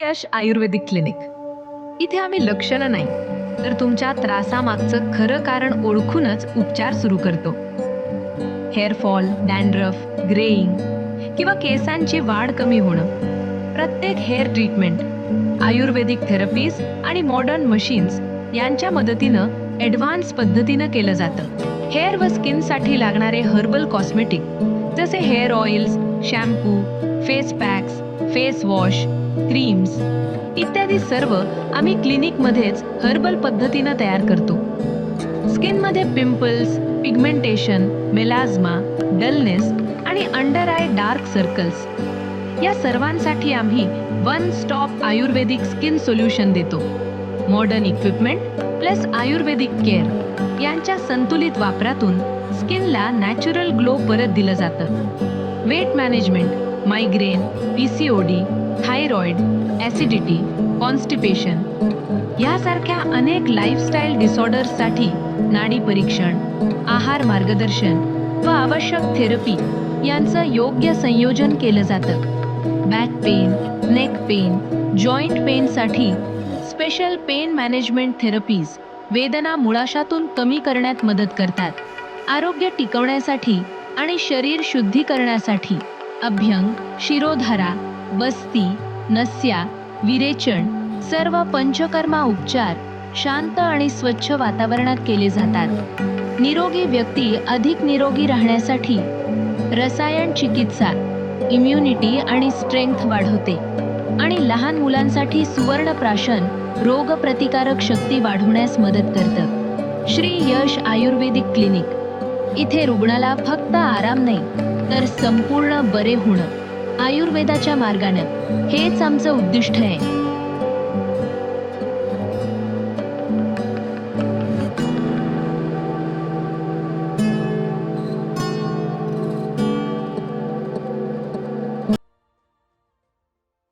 यश आयुर्वेदिक clinic. इथे आम्ही लक्षणं नाही तर तुमच्या त्रासामागचं खरं कारण ओळखूनच उपचार सुरू करतो. हेअरफॉल, डॅन्ड्रफ, ग्रेइंग किंवा केसांची वाढ कमी होणं, प्रत्येक हेअर ट्रीटमेंट आयुर्वेदिक थेरपीज आणि मॉडर्न मशीन्स यांच्या मदतीनं ॲडव्हान्स पद्धतीनं केलं जातं. हेअर व स्किनसाठी लागणारे हर्बल कॉस्मेटिक जसे hair oils, shampoo, face packs, face wash, creams इत्यादी सर्व आम्ही क्लिनिकमध्येच हर्बल पद्धतीनं तयार करतो. स्किनमध्ये पिंपल्स, पिगमेंटेशन, मेलाझ्मा, डलनेस आणि अंडर आय डार्क सर्कल्स या सर्वांसाठी आम्ही one stop Ayurvedic skin solution देतो. Modern equipment plus Ayurvedic care यांच्या संतुलित वापरातून स्किनला नॅचरल ग्लो परत दिलं जातं. Weight management, migraine, PCOD, thyroid, acidity, constipation यासारख्या अनेक लाईफस्टाईल डिसऑर्डर्ससाठी नाडी परीक्षण, आहार मार्गदर्शन व आवश्यक थेरपी यांचं योग्य संयोजन केलं जातं. Back pain, neck pain, joint पेनसाठी स्पेशल पेन मॅनेजमेंट थेरपीज वेदना मुळाशातून कमी करण्यात मदत करतात. आरोग्य टिकवण्यासाठी आणि शरीर शुद्धी करण्यासाठी अभ्यंग, शिरोधारा, बस्ती, नस्या, विरेचन सर्व पंचकर्मा उपचार शांत आणि स्वच्छ वातावरणात केले जातात. निरोगी व्यक्ती अधिक निरोगी राहण्यासाठी रसायन चिकित्सा इम्युनिटी आणि स्ट्रेंथ वाढवते आणि लहान मुलांसाठी सुवर्णप्राशन रोगप्रतिकारक शक्ती वाढवण्यास मदत करतं. श्री यश आयुर्वेदिक क्लिनिक इथे रुग्णाला फक्त आराम नाही तर संपूर्ण बरे होणं आयुर्वेदाच्या मार्गानं हेच आमचं उद्दिष्ट आहे.